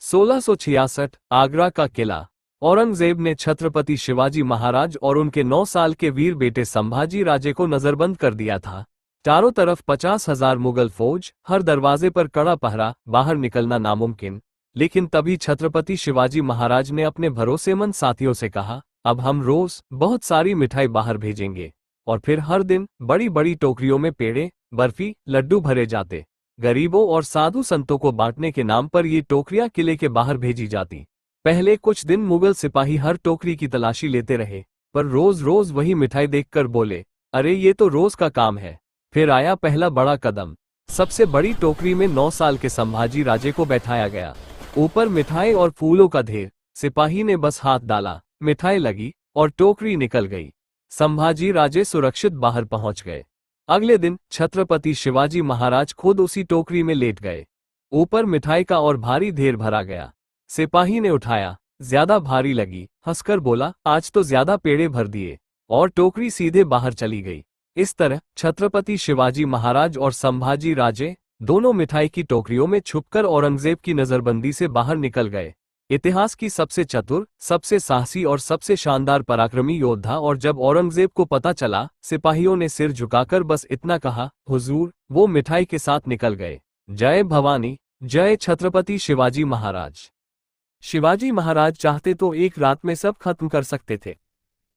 1666 आगरा का किला। औरंगजेब ने छत्रपति शिवाजी महाराज और उनके 9 साल के वीर बेटे संभाजी राजे को नजरबंद कर दिया था। चारों तरफ 50,000 मुगल फौज, हर दरवाजे पर कड़ा पहरा, बाहर निकलना नामुमकिन। लेकिन तभी छत्रपति शिवाजी महाराज ने अपने भरोसेमंद साथियों से कहा, अब हम रोज बहुत सारी मिठाई बाहर भेजेंगे। और फिर हर दिन बड़ी बड़ी टोकरियों में पेड़े, बर्फी, लड्डू भरे जाते। गरीबों और साधु संतों को बांटने के नाम पर ये टोकरियां किले के बाहर भेजी जाती। पहले कुछ दिन मुगल सिपाही हर टोकरी की तलाशी लेते रहे, पर रोज रोज वही मिठाई देखकर बोले, अरे ये तो रोज का काम है। फिर आया पहला बड़ा कदम। सबसे बड़ी टोकरी में 9 साल के संभाजी राजे को बैठाया गया। ऊपर मिठाई और फूलों का ढेर। सिपाही ने बस हाथ डाला, मिठाई लगी और टोकरी निकल गई। संभाजी राजे सुरक्षित बाहर पहुंच गए। अगले दिन छत्रपति शिवाजी महाराज खुद उसी टोकरी में लेट गए। ऊपर मिठाई का और भारी ढेर भरा गया। सिपाही ने उठाया, ज्यादा भारी लगी, हंसकर बोला, आज तो ज्यादा पेड़े भर दिए, और टोकरी सीधे बाहर चली गई। इस तरह छत्रपति शिवाजी महाराज और संभाजी राजे दोनों मिठाई की टोकरियों में छुपकर औरंगजेब की नजरबंदी से बाहर निकल गए। इतिहास की सबसे चतुर, सबसे साहसी और सबसे शानदार पराक्रमी योद्धा। और जब औरंगजेब को पता चला, सिपाहियों ने सिर झुकाकर बस इतना कहा, हुजूर। वो मिठाई के साथ निकल गए। जय भवानी, जय छत्रपति शिवाजी महाराज। शिवाजी महाराज चाहते तो एक रात में सब खत्म कर सकते थे,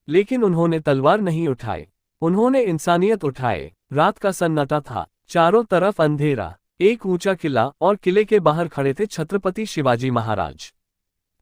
लेकिन उन्होंने तलवार नहीं उठाई, उन्होंने इंसानियत उठाए। रात का सन्नाटा था, चारों तरफ अंधेरा, एक ऊंचा किला, और किले के बाहर खड़े थे छत्रपति शिवाजी महाराज।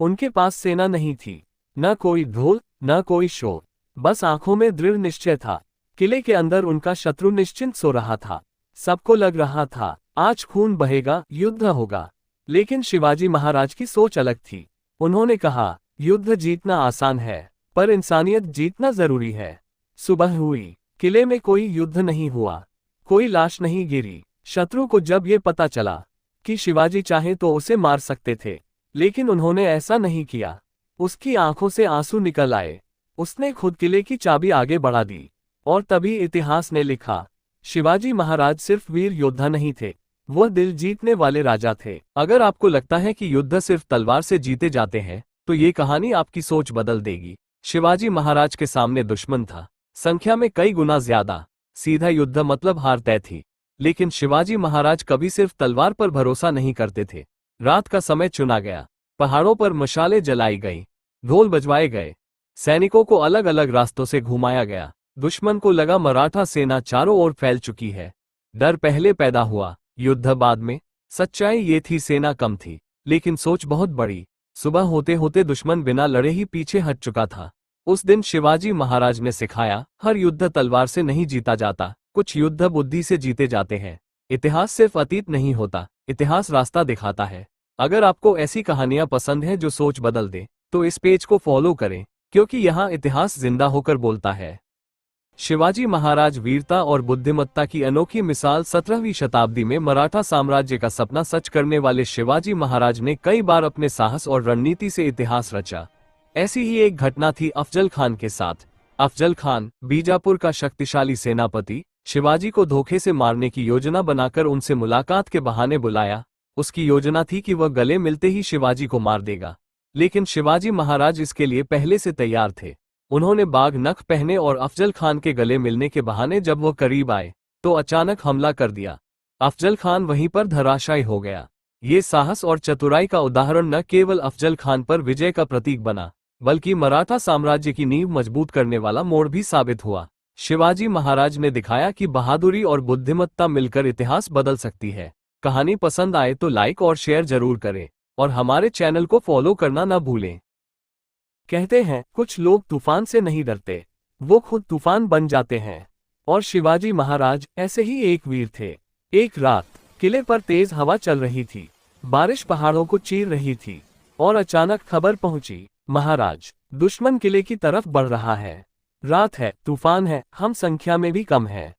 उनके पास सेना नहीं थी, न कोई ढोल, न कोई शोर, बस आंखों में दृढ़ निश्चय था। किले के अंदर उनका शत्रु निश्चिंत सो रहा था। सबको लग रहा था, आज खून बहेगा, युद्ध होगा। लेकिन शिवाजी महाराज की सोच अलग थी। उन्होंने कहा, युद्ध जीतना आसान है, पर इंसानियत जीतना जरूरी है। सुबह हुई, किले में कोई युद्ध नहीं हुआ, कोई लाश नहीं गिरी। शत्रु को जब ये पता चला कि शिवाजी चाहे तो उसे मार सकते थे, लेकिन उन्होंने ऐसा नहीं किया। उसकी आंखों से आंसू निकल आए। उसने खुद किले की चाबी आगे बढ़ा दी, और तभी इतिहास ने लिखा, शिवाजी महाराज सिर्फ वीर योद्धा नहीं थे, वह दिल जीतने वाले राजा थे। अगर आपको लगता है कि युद्ध सिर्फ तलवार से जीते जाते हैं, तो ये कहानी आपकी सोच बदल देगी। शिवाजी महाराज के सामने दुश्मन था, संख्या में कई गुना ज्यादा। सीधा युद्ध मतलब हार तय थी। लेकिन शिवाजी महाराज कभी सिर्फ तलवार पर भरोसा नहीं करते थे। रात का समय चुना गया, पहाड़ों पर मशालें जलाई गईं, ढोल बजवाए गए, सैनिकों को अलग अलग रास्तों से घुमाया गया। दुश्मन को लगा मराठा सेना चारों ओर फैल चुकी है। डर पहले पैदा हुआ, युद्ध बाद में। सच्चाई ये थी, सेना कम थी, लेकिन सोच बहुत बड़ी। सुबह होते होते दुश्मन बिना लड़े ही पीछे हट चुका था। उस दिन शिवाजी महाराज ने सिखाया, हर युद्ध तलवार से नहीं जीता जाता, कुछ युद्ध बुद्धि से जीते जाते हैं। इतिहास सिर्फ अतीत नहीं होता, इतिहास रास्ता दिखाता है। अगर आपको ऐसी कहानियां पसंद है जो सोच बदल दे, तो इस पेज को फॉलो करें, क्योंकि यहाँ इतिहास जिंदा होकर बोलता है। शिवाजी महाराज वीरता और बुद्धिमत्ता की अनोखी मिसाल। 17वीं शताब्दी में मराठा साम्राज्य का सपना सच करने वाले शिवाजी महाराज ने कई बार अपने साहस और रणनीति से इतिहास रचा। ऐसी ही एक घटना थी अफजल खान के साथ। अफजल खान, बीजापुर का शक्तिशाली सेनापति, शिवाजी को धोखे से मारने की योजना बनाकर उनसे मुलाकात के बहाने बुलाया। उसकी योजना थी कि वह गले मिलते ही शिवाजी को मार देगा, लेकिन शिवाजी महाराज इसके लिए पहले से तैयार थे। उन्होंने बाघ नख पहने और अफजल खान के गले मिलने के बहाने जब वह करीब आए, तो अचानक हमला कर दिया। अफजल खान वहीं पर धराशायी हो गया। ये साहस और चतुराई का उदाहरण न केवल अफजल खान पर विजय का प्रतीक बना, बल्कि मराठा साम्राज्य की नींव मजबूत करने वाला मोड़ भी साबित हुआ। शिवाजी महाराज ने दिखाया कि बहादुरी और बुद्धिमत्ता मिलकर इतिहास बदल सकती है। कहानी पसंद आए तो लाइक और शेयर जरूर करें, और हमारे चैनल को फॉलो करना न भूलें। कहते हैं, कुछ लोग तूफान से नहीं डरते, वो खुद तूफान बन जाते हैं। और शिवाजी महाराज ऐसे ही एक वीर थे। एक रात किले पर तेज हवा चल रही थी, बारिश पहाड़ों को चीर रही थी, और अचानक खबर पहुंची, महाराज, दुश्मन किले की तरफ बढ़ रहा है। रात है, तूफान है, हम संख्या में भी कम हैं।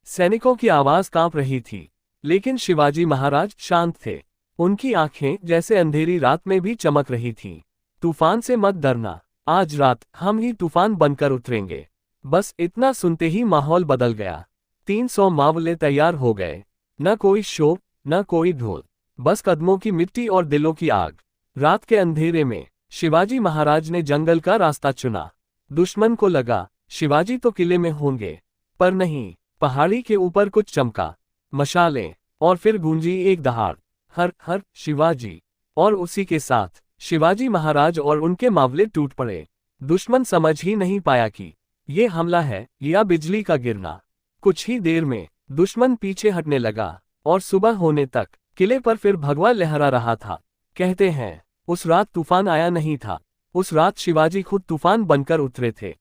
सैनिकों की आवाज कांप रही थी, लेकिन शिवाजी महाराज शांत थे। उनकी आंखें जैसे अंधेरी रात में भी चमक रही थीं। तूफान से मत डरना, आज रात हम ही तूफान बनकर उतरेंगे। बस इतना सुनते ही माहौल बदल गया। 300 मावले तैयार हो गए। न कोई शोर, न कोई ढोल, बस कदमों की मिट्टी और दिलों की आग। रात के अंधेरे में शिवाजी महाराज ने जंगल का रास्ता चुना। दुश्मन को लगा शिवाजी तो किले में होंगे, पर नहीं, पहाड़ी के ऊपर कुछ चमका, मशालें, और फिर गूंजी एक दहाड़, हर हर शिवाजी। और उसी के साथ शिवाजी महाराज और उनके मावले टूट पड़े। दुश्मन समझ ही नहीं पाया कि ये हमला है या बिजली का गिरना। कुछ ही देर में दुश्मन पीछे हटने लगा और सुबह होने तक किले पर फिर भगवा लहरा रहा था। कहते हैं उस रात तूफान आया नहीं था, उस रात शिवाजी खुद तूफान बनकर उतरे थे।